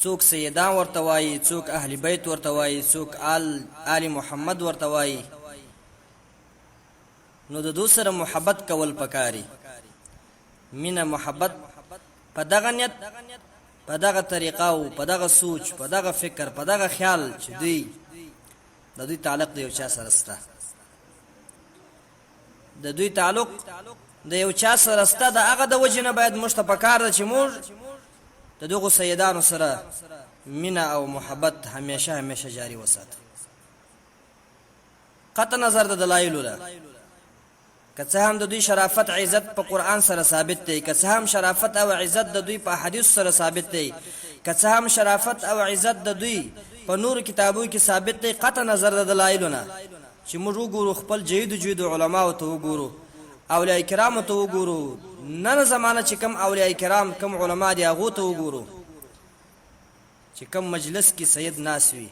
څوک سیدان ورته وایي، څوک اهل بیت ورته وایي، څوک آل محمد ورته وایي. نو د دو سره محبت کول پکاري. مینه محبت په دغه نیت، په دغه طریقه او په دغه سوچ، په دغه فکر، په دغه خیال چې د دوی تعلق د یو چا سره سته، د دوی تعلق د یو چا سره سته، د هغه د وجې نه باید موږ ته پکار ده چې موږ د دغو سیدانو سره مینه او محبت همیشه همیشه جاری وساتو. قطع نظر د دلایلو ده، که څه هم د دوی شرافت عزت په قرآن سره ثابت دی، که څه هم شرافت او عزت د دوی په حدیث سره ثابت دی، که څه هم شرافت او عزت د دوی په نور کتابو کې ثابت دی، قطع نظر د دلایلو نه چې موږ وګورو خپل جید علماو ته وګورو، اولیاء کرامو ته وګورو، نن زمانه چې کم اولیاء کرام کم علما دي هغو ته وګورو چې کم مجلس کې سید ناس وي،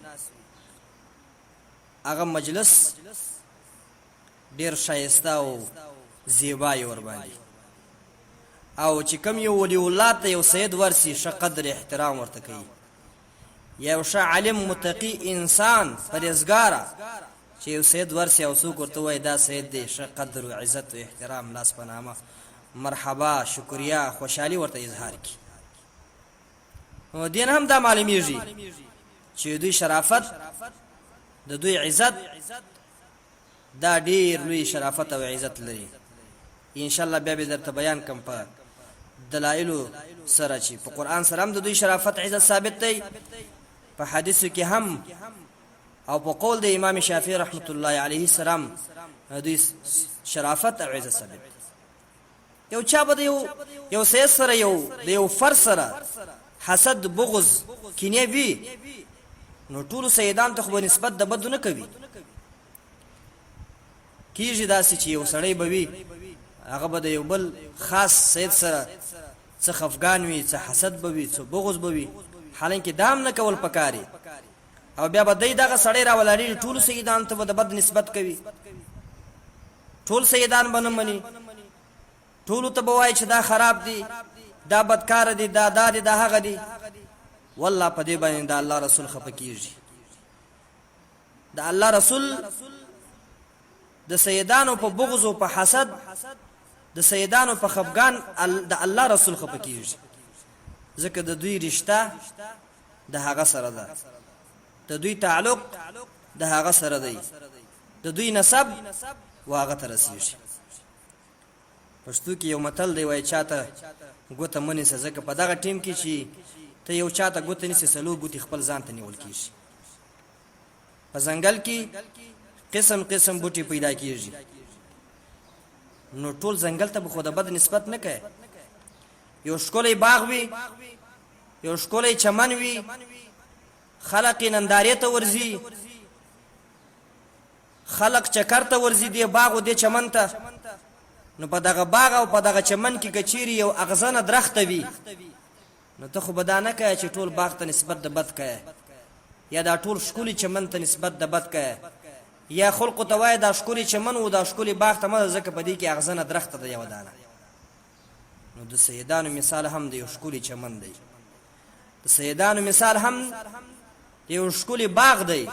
هغه مجلس ډیر شایسته او زیبای ور باندې، او چې کم یو ولی الله ته یو سید ورسی ښه قدر احترام ورته کوي، یو ښه عالم متقی انسان پرهیزګاره چې یو سید ورسی او څوک ورته وایي دا سید دی، ښه قدر و عزت و احترام، لاس په نامه مرحبا شکریا خوشحالي ورته اظهار کړي. نو دین هم دا معلومیږي چې دوی شرافت، د دوی عزت دا ډیر لوی شرافت او عزت لري. انشاءالله بیا به درته بیان کوم په دلایلو سره چې په قرآن سره هم د دوی شرافت عزت ثابت دی، په حدیثو کې هم او په قول د امام شافعي رحمت الله علیه السلام دوی شرافت او عزت ثابت دی. یو چا به یو سید سره د یو فرد سره حسد، بغض، کینه وي، نو ټولو سیدان ته خو به نسبت د بدو نه کوي. کیږي داسې چې یو سړی به وي هغه به د یو بل خاص سید سره څه خفګان وي، څه حسد به وي، څه بغض به وي، حالانکې دا هم نه کول پکاري. او بیا به دی دغه سړی راولاړېږي ټولو سیدانو ته به د بد نسبت کوي، ټول سیدان به نه مني، ټولو ته به وایي چې دا خراب دي، دا بدکاره دي، دا دي، دا هغه دي. والله په دې باندې د الله رسول خفه کېږي. د الله رسول د سیدانو په بغض او په حسد، د سیدانو په خفګان د الله رسول خفه کېږي، ځکه د دوی رشته د هغه سره ده، د دوی تعلق د هغه سره دی، د دوی نسب و هغه ته رسېږي. پښتو کې یو متل دی، وایي چاته ګوته مه نیسه، ځکه په دغه ټیم کې چې ته یو چاته ګوته نیسې څلور ګوتې خپل ځان ته نیول کېږي. په ځنګل کې قسم قسم بوټي پیدا کېږي، نو ټول ځنګل ته به خو د بد نسبت نه کوي. یو ښکلی باغ وي، یو ښکلی چمن وي، خلق نندارې ته ورځي، خلق چکر ته ورځي دې باغ او دې چمن ته، نو په دغه باغ او په دغه چمن کې که چیرې یو اغزنه درخته وي، نو ته خو به دا نه کوې چې ټول باغ ته نسبت د بد کوې، یا دا ټول ښکلي چمن ته نسبت د بد کوې، یا خلقو ته وایې دا ښکلي چمن و دا ښکلي باغ ته مه ځکه په دې کې اغزنه درخته ده یوه دانه. نو د سیدانو مثال هم د یو ښکلي چمن دی، د سیدانو مثال هم د یو ښکلي باغ دی.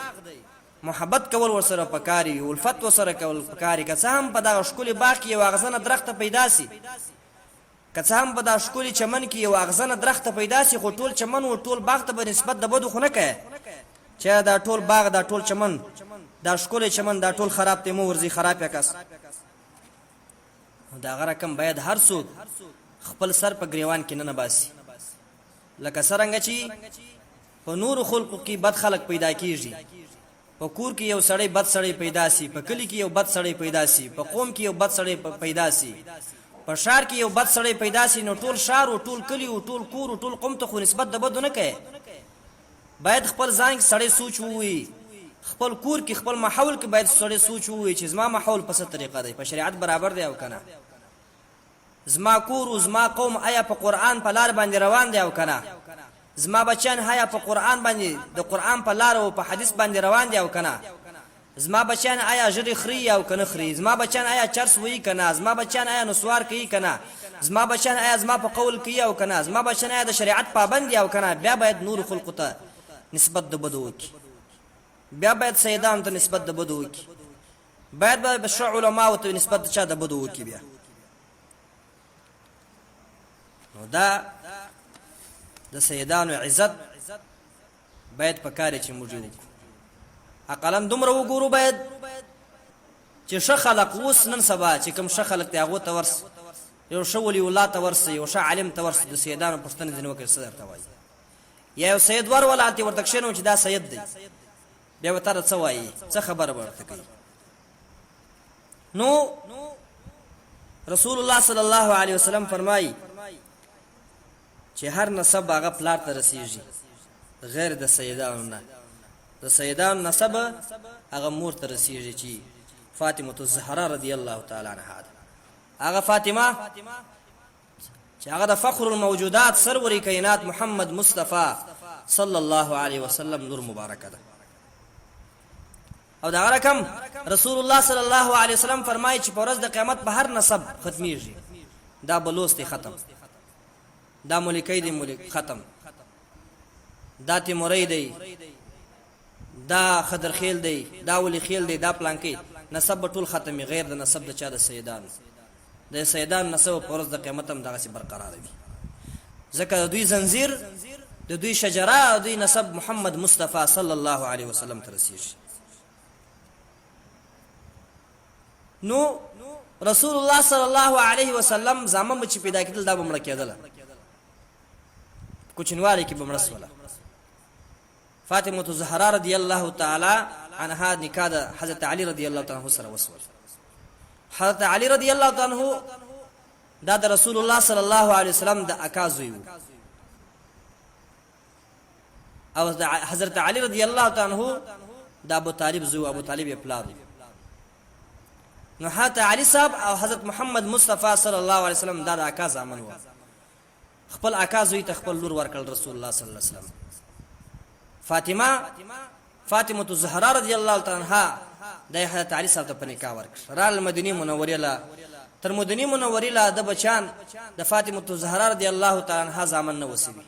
محبت کول ورسره پکاري، الفت ورسره کول پکاري. که څه هم په دغه ښکلي باغ کې یو اغزنه درخته پیدا سي، که څه هم په دا ښکلي چمن کې یو اغزنه درخته پیدا سي، خو ټول چمن و ټول باغ ته به نسبت د بدو خو نه کوې چې دا ټول باغ، دا ټول چمن، دا ښکلی چمن، دا ټول خراب دی، مو ورځي خراب یا کس. د هغه رقم باید هر څوک خپل سر په ګریوان کې نه نباسي، لکه څرنګه چې په نورو خلقو کې بد خلق پیدا کېږي. په کور کې یو سړی بد سړی پیدا سي، په کلی کې یو بد سړی پیدا سي، په قوم کې یو بد سړی پیدا سي، په شهر کې یو بد سړی پیدا سي، نو ټول شهر او ټول کلی او ټول کور او ټول قوم ته خو نسبت د بدو نه کوي. باید خپل ځان کې سړی سوچ ووي، خپل کور کې خپل ماحول کې باید سړی سوچ ووي چې زما ماحول په څه طریقه دی، په شریعت برابر دی او کنه، زما کور او زما قوم آیا په قرآن په لار باندې روان دی او کنه، زما بچیان آیا په قرآن باندې د قرآن په لار او په حدیث باندې روان دی او کنه، زما بچیان آیا ژرې خوري او که نه خوري، زما بچیان آیا چرس وهي که نه، زما بچیان آیا نسوار کوي که نه، زما بچیان آیا زما په قول کوي او که نه، زما بچیان آیا د شریعت پابند دي او که نه. بیا باید نور خلقو ته نسبت د بدو وکړي، بیا باید سیدانو ته نسبت د بدو وکړي، باید به شرع علماو ته نسبت د چا د بدو وکړي. بیا نو دا د سیدانو عزت باید په کار چې موږ وکړو. اقلا دومره وګورو باید چې ښه خلق اوس نن سبا چې کوم ښه خلق دی هغو ته ورس، یو ښه ولي الله ته ورسه، یو ښه عالم ته ورسه، د سیدانو پوښتنه ځینې وکړي څه درته وایي. یا یو سید ورولاتې ورته کښېنوم چې دا سید دی، بیا به تا ته څه وایي، څه خبره به ورته کوي. نو رسول الله صلی الله علیه وسلم فرمایي چې هر نسب هغه پلار ته رسیږي غیر د سیدانو نه. د سیدانو نسب هغه مور ته رسیږي چې فاطمه الزهرا رضی الله تعالی عنها ده. هغه فاطمه چې هغه د فخر الموجودات سرور کائنات محمد مصطفی صلی الله علیه وسلم نور مبارکه ده. او دا رقم رسول الله صلی الله علیه وسلم فرمایي چې په ورځ د قیامت په هر نسب ختمیږي. دا بلوس دی ختم، دا ملکی دی ملک ختم، دا تیموری دی، دا خضرخیل دی، دا ولی خیل دی، دا پلانکی نسب به ټول ختمي غیر د نسب د چا د سیدانو. د سیدان نسب په ورځ د قیامت هم دغسې برقرار وي، ځکه د دوی زنځیر، د دوی شجره، د دوی نسب محمد مصطفی صلی الله علیه وسلم ته رسیږي. نو رسول الله صلی الله علیه وسلم زامن چې پیدا کېدل دا به مړه کېدله، کوچنوالي کې به مړه سوله. فاطمه الزهرا رضی الله تعالی عنها نکاح د حضرت علی رضی الله تعالی عنہ سره وسول. حضرت علی رضی الله تعالی عنہ دا د رسول الله صلی الله علیه وسلم د اکا زوی و، او د حضرت علی رضی الله تعالی عنہ د ابو طالب زوی، ابو طالب یې پلار. نو حضرت علی صاحب او حضرت محمد مصطفی صلی الله علیه وسلم دا د اکا زامن و. خپل اکا زوی ته خپل لور ورکړل رسول الله صلی الله علیه وسلم. فاطمه الزهرا رضی الله تعالی عنها د حضرت علی صاحب ته په نکاح ورکړ. رال مدینه منوره لا تر مدینه منوره لا د بچان د فاطمه الزهرا رضی الله تعالی عنها زامن نه وسیږي.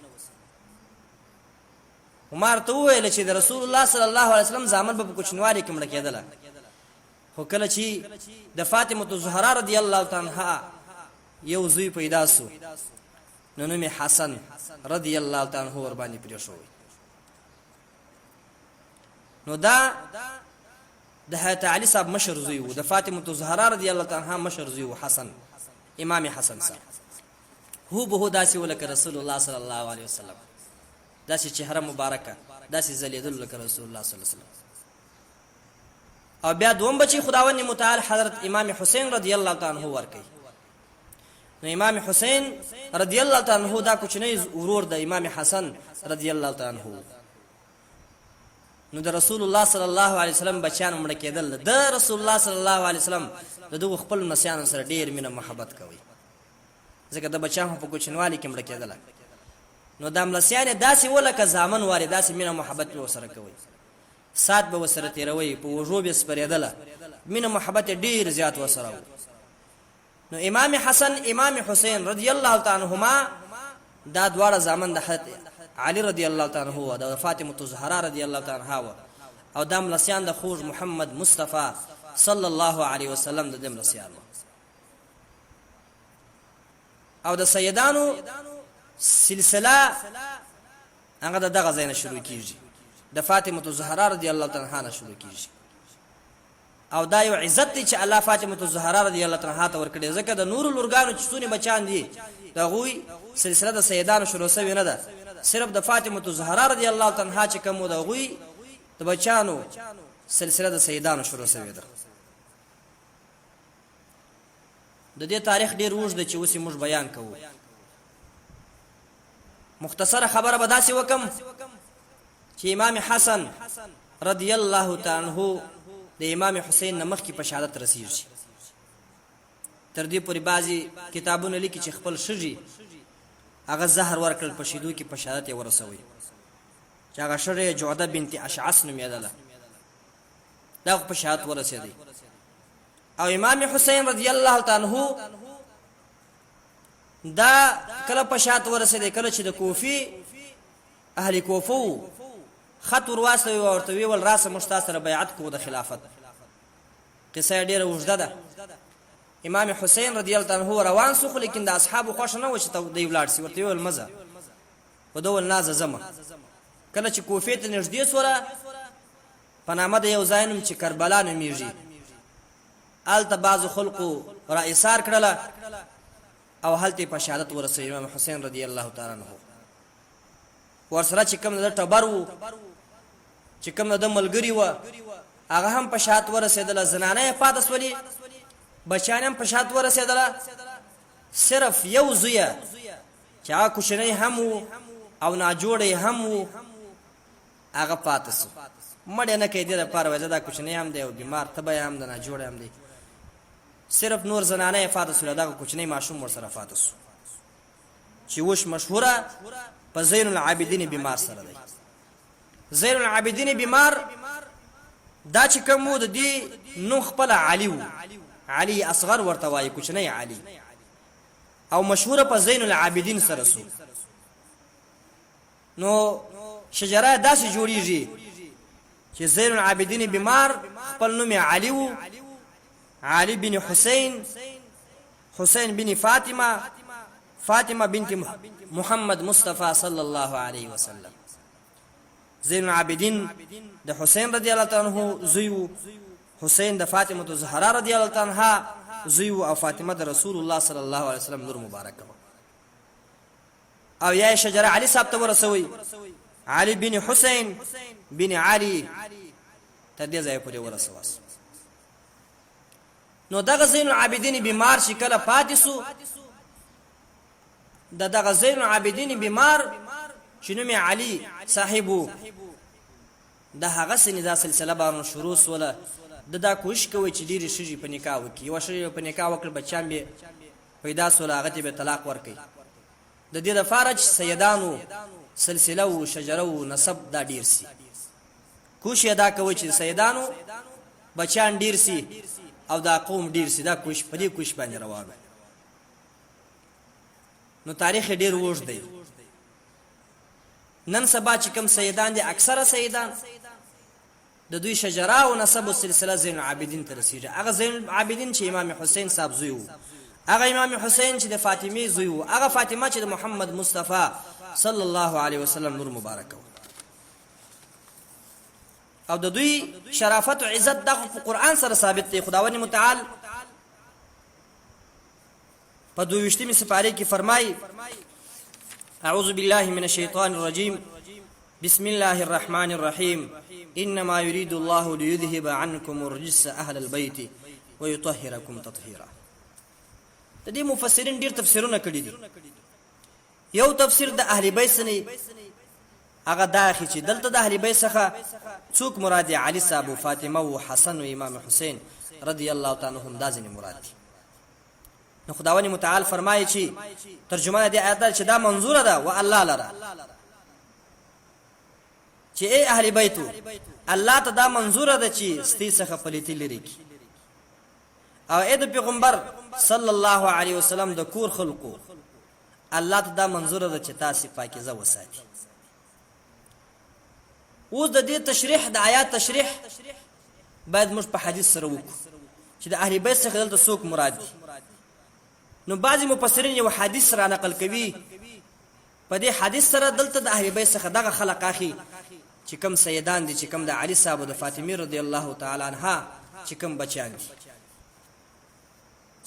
عمر ته ویل چې د رسول الله صلی الله علیه وسلم زامن په کوچنوالي کې مړ کېدل، خو کله چې د فاطمه الزهرا رضی الله تعالی عنها یو زوی پیدا سو، نو نوم حسن رضی الله تعالی عنہ ور باندې پرې شو. نو دا د حضرت علی صاحب مشر زوی و، د فاطمه الزهرا رضی الله تعالی عنها مشر زوی و حسن، امام حسن صاحب هو به داسې ولکه رسول الله صلی الله علیه وسلم، داسې چهره مبارکه، داسې ځلیدل لکه رسول الله صلی الله علیه وسلم. او بیا دوم بچی خداوند متعال حضرت امام حسین رضی الله تعالی عنہ ورکړي. نو امام حسین رضی الله تعالی عنہ دا کوچنی ورور د امام حسن رضی الله تعالی عنہ. نو د رسول الله صلی الله علیه وسلم بچیان مړه کېدل، د رسول الله صلی الله علیه وسلم د دغه خپل نسیان سره ډیر مینه محبت کوي، ځکه د بچیان په کوچنوالي کې مړه کېدل. نو د ملسیان داسې ولکه زامن واري داسې مینه محبت به وسره کوي، سات به وسره تیروي، په وژو به سپرېدله، مینه محبت ډیر زیات وسره و. نو امام حسن امام حسین رضی الله تعالی عنهما دا دواړه زامن د حضرت علی رضی الله تعالی عنہ د فاطمه الزهرا رضی الله تعالی عنها او د ملسیان د خوږ محمد مصطفی صلی الله علیه وسلم د ملسیان. او د سیدانو سلسله هغه دغه ځای نه شروع کیږي، د فاطمه الزهرا رضی الله تعالی عنها نه شروع کیږي. او دا یو عزت دی چې الله فاطمه الزهرا رضی الله تعالی عنها ته ورکړي، ځکه د نور لورګانو چې څونه بچان دي دا غوي سلسله د سیدانو شروع شوی نه ده، صرف د فاطمه الزهرا رضی الله تعالی عنها چې کوم دا غوي د بچانو سلسله د سیدانو شروع شوی ده. د دې تاریخ ډیر اوږد دی چې اوس موږ بیان کوو. مختصره خبره به داسې وکم چې امام حسن رضی الله تعالی عنہ د امام حسین نه مخکې په شهادت رسیږي. تر دې پورې بعضي کتابونه لیکي چې خپل ښځې هغه زهر ورکړل په شیدو کې په شهادت یې ورسوي، چې هغه ښځه جعده بنت اشعث نومېدله. دا په شهادت ورسېدی. او امام حسین رضی الله تعالی عنہ دا کله په شهادت ورسېدی کله چې د کوفی اهل کوفو خط ورواستوي ورته ویل راسه مشتا سره بیعت کو د خلافت. قصه ډیره اوږده ده. امام حسین رضی الله تعالی عنہ روان سو، خو لیکن د اصحابو خوښ نه و چې دی ولاړ سي. ورته ویل مزه په دول نازه زمه. کله چې کوفې ته نږدې سوله په نامه د یو ځای نوم چې کربلا نومیږي، هلته بعضو خلقو را ایثار کړله او هلته په شهادت ورسوي امام حسین رضی الله تعالی عنہ. ورسره چې کوم د ټبر و، چې کوم د ملګری و، هغه هم په شهادت ورسېدله. زنانه یې پاته سولې، بچیان هم په شهادت ورسېدله. صرف یو زویه چې هغه کوچنی هم و او ناجوړی هم و، هغه پاته سو. مړ یې نه کوي دې دپاره وایي زه دا کوچنی هم دی او بیمار تبه یې هم د ناجوړی هم دی. صرف نور زنانه یې پاته سوله، دغه کوچنی ماشوم ورسره پاته سو چې اوس مشهوره په زین العابدین بیمار سره دی. زین العابدین بیمار دا چې کوم و د دې نوم خپله علي و، علي اصغر ورته وایي، کوچنی علي، او مشهوره په زین العابدین سره سو. نو شجره داسې جوړیږي چې زین العابدین بیمار خپل نوم علي و، علي بن حسین، حسین بن فاطمه، فاطمه بنت محمد مصطفى صلی الله علیه وسلم. زین العابدین د حسین رضی الله تعالی عنہ زوی و، حسین د فاطمه الزهرا رضی الله تعالی عنها زوی و، او فاطمه د رسول الله صلی الله علیه وسلم لور مبارکه و. او یا شجره علي صاحب ته ورسوي، علي بن حسین بن علي تر دې ځای پورې ورسواس. نو دغه زین العابدین بیمار چې کله پاتې سو، دغه زین العابدین بیمار چې نوم یې علي صاحب و، د هغه سنې دا سلسله باندې شروع سوله. د دا کوشش کوي چې ډېرې ښځې په نکاح وکړي. یوه ښځه په نکاح وکړه، بچیان به پیدا سوله، هغه ته به طلاق ورکوي. د دې دپاره چې سیدانو سلسله و، شجره و، نسب دا ډېر سي. کوشش یې دا کوي چې سیدانو بچیان ډېر سي او دا قوم ډېر سي. دا کوشش په دې کوشش باندې روان و. نو تاریخ یې ډېر اوږد دی. نن سبا چې کوم سیدان دي، اکثره سیدان د دوی شجره او نسب و سلسله زین العابدین ته رسېږي. هغه زین العابدین چې امام حسین صاحب زوی و، هغه امام حسین چې د فاطمې زوی و، هغه فاطمه چې د محمد مصطفی صلی الله علیه وسلم نور مبارکه و. او د دوی شرافت او عزت دغه په قرآن سره ثابت دی. خداوند متعال په 22 سپارې کې فرمایي: اعوذ بالله من الشیطان الرجیم، بسم الله الرحمن الرحیم، انما يريد الله ليذهب عنكم الرجس اهل البيت ويطهركم تطهيرا. د دې مفسرین ډیر تفسیرونه کړي دي. یو تفسیر د اهل بیت سنی هغه دا چې دلته د اهل بیت څخه څوک مراد دی؟ علي صاحب، فاطمه او حسن او امام حسین رضی الله تعالی عنهم دا ځنې مراد دي. نو خداوند متعال فرمایي چې ترجمه دې آیات چې دا منظوره ده و الله لره، چې ای اهل بیتو، الله ته دا منظوره ده چې ستی څخه پلیتی لري کی، او اې د پیغمبر صلی الله علیه وسلم د کور خلقو الله ته دا منظوره ده چې تاسو پاکیزه وساتي. اوس د دې تشریح د آیات تشریح باید موږ په حدیث سره وکړو چې د اهل بیت څخه دلته څوک مراد دي. نو بعضی مفسرین یو حدیث را نقل کوي، په دې حدیث سره دلته د اهل بیت څخه دغه خلق اخی چې کوم سیدان دي، چې کوم د علي صاحب او د فاطمه رضی الله تعالی عنها چې کوم بچیان دي.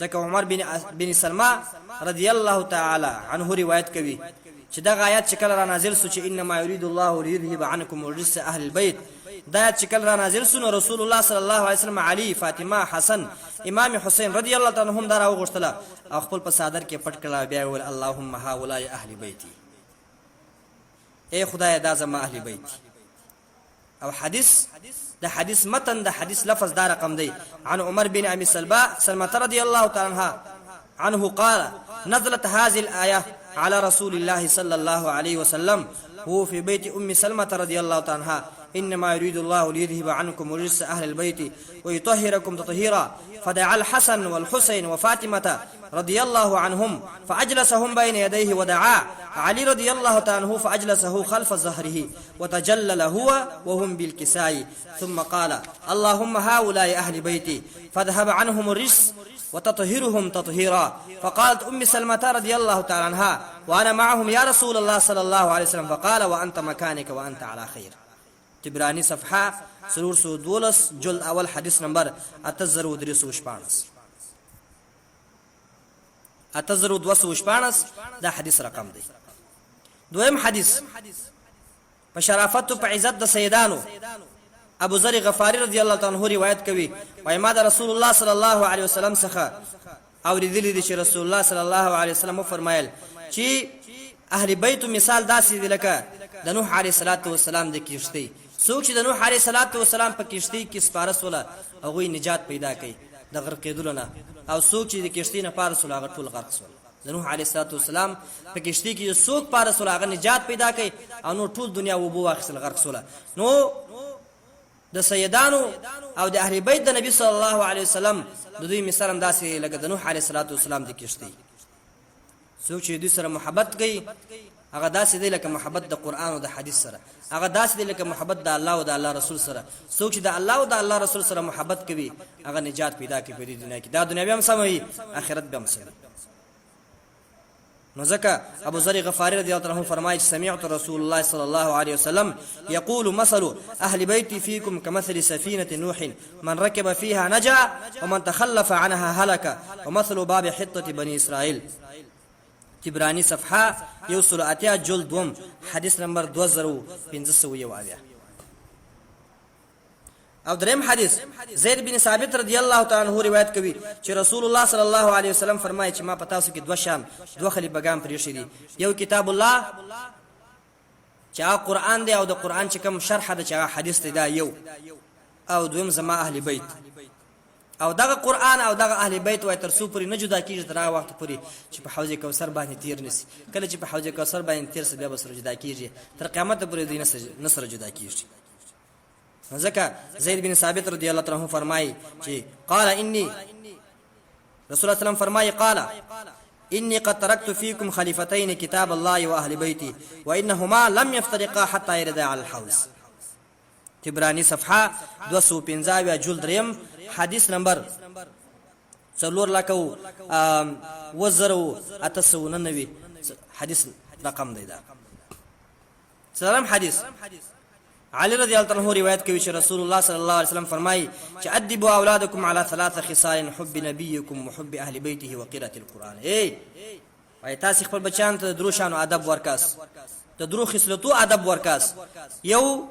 ځکه عمر بن سلمہ رضی الله تعالی عنه روایت کوي چې دغه آیات چې کله را نازل سو چې انما یرید الله لیذهب عنکم الرجس اهل البيت، دا آیات چې کله را نازل سو، رسول الله صلی الله علیه وسلم علی، فاطمه، حسن، امام حسین رضی الله تعالی عنهم دا راوغوښتله او خپل په صادر کې پټ کړه. بیا ویل اللهم هؤلاء اهل بیتی، اے خدای دا زما اهل بیت. او حدیث د حدیث متن د حدیث لفظ دا رقم دی: عن عمر بن ابي سلمة رضي الله تعالى عنه قال: نزلت هذه الآية على رسول الله صلى الله عليه وسلم هو في بيت سلمة رضي الله تعالى عنها انما يريد الله ليذهب عنكم رجس اهل البيت ويطهركم تطهيرا فدعا الحسن والحسين وفاطمه رضي الله عنهم فاجلسهم بين يديه ودعا علي رضي الله تعالى عنه فاجلسه خلف ظهره وتجلل هو وهم بالكساء ثم قال اللهم هؤلاء اهل بيتي فاذهب عنهم الرجس وتطهرهم تطهيرا. فقالت ام سلمة رضي الله تعالى عنها وانا معهم يا رسول الله صلى الله عليه وسلم فقال وانت مكانك وانت على خير. تبرانی صفحه 312 جلد اول حدیث نمبر 8214 دا حدیث رقم دی. دویم حدیث په شرافت په عزت د سیدانو ابو ذر غفاری رضی الله تعالی عنہ روایت کوي وای ما د رسول الله صلی الله علیه وسلم څخه اوریدلی دي چې رسول الله صلی الله علیه وسلم فرمایل چې اهل بیت مثال داسې دی لکه د نوح علیه السلام د کشتی. څوک چې د نوح علیه السلام په کشتی کې سپارس ولا هغه نجات پیدا کړي د غرقېدلو نه، او څوک چې د کشتی نه پارس ولا هغه ټول غرق شول. د نوح علیه السلام په کشتی کې څوک پارس ولا هغه نجات پیدا کړي او نو ټول دنیا وبو واخیستل غرق شول. نو د سیدانو او د اهل بیت د نبی صلی الله علیه وسلم د دوی مثال هم داسې لکه د نوح علیه السلام د کشتی. څوک چې دوی سره محبت کوي هغه داسې دی لکه محبت د قرآن او د حدیث سره، هغه داسې دی لکه محبت د الله او د الله رسول سره. څوک چې د الله او د الله رسول سره محبت کوي هغه نجات پیدا کوي په دې دنیا کې، دا دنیا به هم سموي آخرت به هم سموي. نو ځکه ابو ذر غفاری رضی الله عنه فرمایي سمعت رسول الله صلی الله علیه وسلم یقول مثل اهل بیتی فیکم کمثل سفینه نوح من ركب فيها نجا ومن تخلف عنها هلك ومثل باب حطه بني اسرائیل. تبرانی صفحه 108 جلد دوم حدیث نمبر 2501. او دریم حدیث زید بن ثابت رضی الله تعالی عنہ روایت کوي چې رسول الله صلی الله علیه وسلم فرمایي چې ما پتا سو کې دوه خلیفګان پریښي دي، یو کتاب الله چې قرآن دی او د قرآن چې کوم شرح ده چې حدیث دی دا یو، او دویم زما اهل بیت. او دغه قرآن او دغه اهل بیت وای تر څو پورې نه جدا کیږي تر هغه وخت پورې چې په حوض کوثر باندې تیر نسی. کله چې په حوض کوثر باندې تیر سه بیا به سره جدا کیږي تر قیامت پورې دوی نه سره جدا کیږي. ځکه زید بن ثابت رضی الله عنه فرمایي چې قال اني رسول الله سلام فرمایي قال اني قد تركت فيكم خليفتين كتاب الله واهل بيتي وانهما لم يفترقا حتى يردا على الحوض. تبرانی صفحه 215 جلد ریم حدیث نمبر 4,000 حدیث رقم دی. دا سلام حدیث علی رضی الله عنه روایت کوي چې رسول الله صلی الله علیه وسلم فرمایي چې ادبوا اولادکم على 3 خصال حب نبیکم وحب اهل بیته وقراءة القرآن. وای تاسو خپل بچان ته درو شانو ادب ورکاس، ته درو خصلتو ادب ورکاس. یو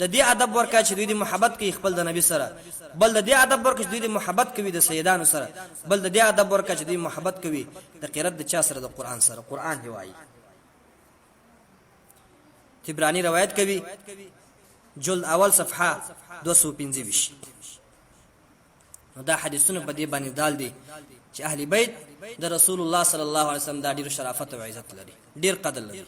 د دې ادب ورکا چې دوی د محبت کوي خپل د نبی سره، بل د دې ادب ورکا چې دوی د محبت کوي د سیدانو سره، بل د دې ادب ورکا چې دوی محبت کوي د قرات د چا سره د قرآن سره. قرآن دی وایي. تبرانی روایت کوي جلد اول صفحه 225. نو دا حدیثونه په دې باندې دال دي چې اهل بیت د رسول الله صلی الله علیه وسلم دا ډیر شرافت او عزت لري، ډیر قدر لري.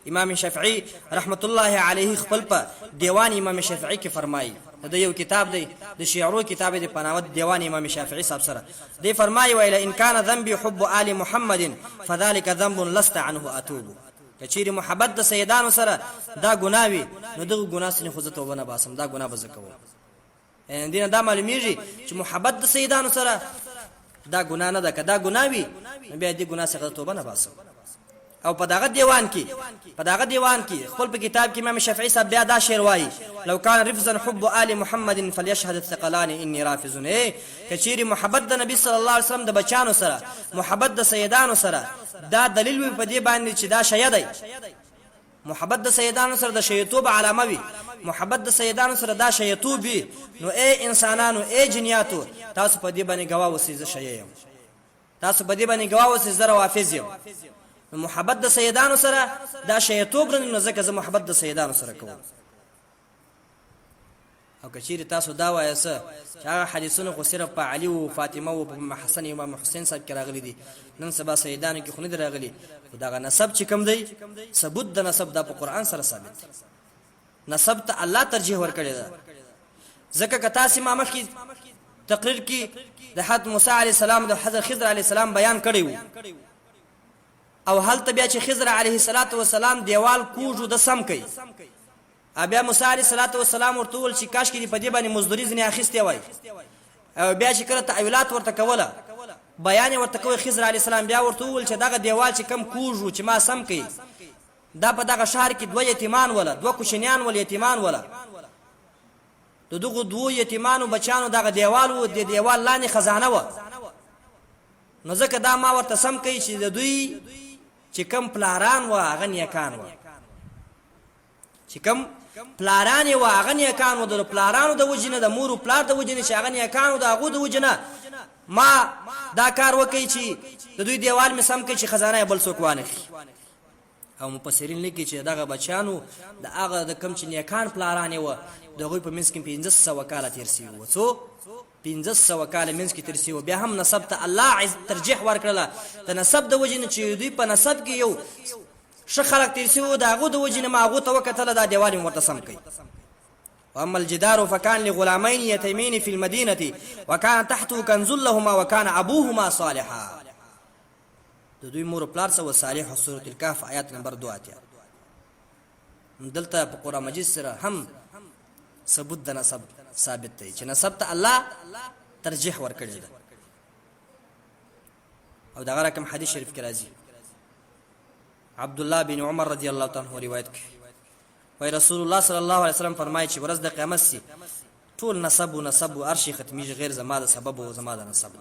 امام شافعی رحمت الله علیه خپل په دیوان امام شافعی کې فرمایي، دا یو کتاب دی د شعرو کتاب دی په نامه دیوان امام شافعی صاحب سره دی فرمایي ویل ان کان ذنبی حب آل محمد فذلك ذنب لست عنه اتوب. کچیر محبت د سیدانو سره دا ګناوي نو دغه ګناه سره خو زه توبه نه باسم، دا ګناه به زه کوم. دینه دا معلومیږي چې محبت د سیدانو سره دا ګناه نه ده، کدا ګناوي بیا دې ګناه څخه توبه نه باسم. او په دغه دیوان کې خپل په کتاب کې امام شافعی صاحب بیا دا شعر وایي لو کان رفضا حب آل محمد فليشهد الثقلان اني رافض. کچیر محبت د نبی صلی الله علیه وسلم د بچانو سره، محبت د سیدانو سره، دا دلیل وي په دې باندې چې دا شی دی. محبت د سیدانو سره د شیطوب علامه وي، محبت د سیدانو سره دا شیطوب وي. نو اے انسانانو، اے جنیاتو، تاسو په دې باندې گواه اوسئ زه شی یم، تاسو په دې باندې گواه اوسئ زه روافض یم. محبت د سیدانو سره دا شیطوب نه ځکه زه محبت د سیدانو سره کوم. او کچیر تاسو دا وایسه چې هغه حدیثونه خو صرف په علی او فاطمه او په حسن امام حسین صاحب کې راغلي دي، نن سبا سیدانو کې خو نه راغلي. خو دا نسب چې کوم دی ثبوت د نسب دا په قرآن سره ثابت دی. نسب ته الله ترجیح ورکړی ده. ځکه که تاسې ما مخکې تقریر کې د حضرت موسی علیه السلام د حضرت خضر علیه السلام بیان کړی و، او هلته بیا چې خضر علیه السلام دیوال کوږ د سم کوي، بیا موسی علیه السلام ورته وویل چې کاشکې دې په دې باندې مزدوري ځینې اخیستې وای، او بیا چې کله تعویلات ورته کوله، بیان یې ورته کوی، خضر علیه السلام بیا ورته وویل چې دغه دیوال چې کم کوږ و چې ما سم کوي، دا په دغه ښار کې 2 یتیمان وله، 2 کوچنیان ول یتیمان وله، د دغو 2 یتیمانو بچانو دغه دیوال و، د دیوال لاندې خزانه وه. نو ځکه دا ما ورته سم کوي چې د دوی چې کم پلاران وه هغه نیکان وه، چې کم پلاران یې وه هغه نیکان وه، د پلارانو د وجې نه، د مور و پلار د وجې نه چې هغه نیکان وه، د هغو د وجې نه ما دا کار وکړي چې د دوی دیوال مې سم کړي چې خزانه یې بل څوک وانخلي. او مفسرین لیکي چې دغه بچیانو د هغه د کم چې نیکان پلاران یې وه د هغوی په منځ کې 1500 کاله تېر سوي وه. څو 1500 کاله منځ کې تېر سوي وه. بیا هم نسب ته الله ترجیح ورکړله، د نسب د وجې نه چې دوی په نسب کې یو ښه خلک تېر سوي وو، د هغو د وجې نه ما هغو ته وکتله دا دیوال یې ورته سم کوي. واما الجدار فكان لغلامين يتيمين في المدينه وكان تحته كنز لهما وكان ابوهما صالحا. د دوی مور پلار سره صالح. سوره الكهف آیات نمبر 2 اتیا. دلته په قران مجید سره هم ثبوت د نسب ثابت دی چې نسب ته الله ترجیح ورکړي ده. او دا رقم حدیث شریف کې راځي، عبد الله بن عمر رضی الله تعالی عنہ روایت کوي، وای رسول الله صلی الله علیه وسلم فرمایي چې ورځ د قیامت سي ټول نسب او ارشي ختميږي غیر زما د سبب او زما د نسب.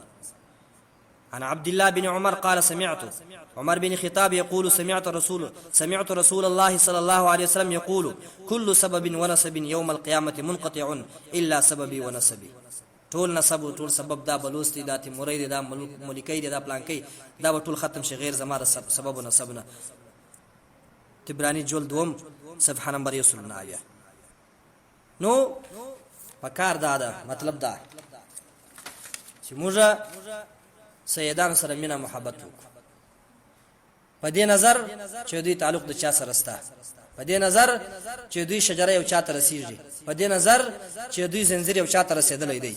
عن عبد الله بن عمر قال سمعت عمر بن خطاب يقول سمعت رسول الله صلى الله عليه وسلم يقول كل سبب ونسب يوم القيامة منقطع إلا سببي ونسبي. ټول نسب او ټول سبب دا بلوس دي، دا تیموري دي، دا ملکي دي، دا پلانکي، دا به ټول ختم شي غیر زما د سبب او نسب نه. تبرانی جلد 2 صفحه نمبر 109. نو پکار دا مطلب دا چې موږ سیدان سره مینا محبت وکړو، په دې نظر چې دوی تعلق د چا سره ستا، په دې نظر چې دوی شجره یو چا ته رسیږي، په دې نظر چې دوی زنجیر یو چا ته رسیدلی دی.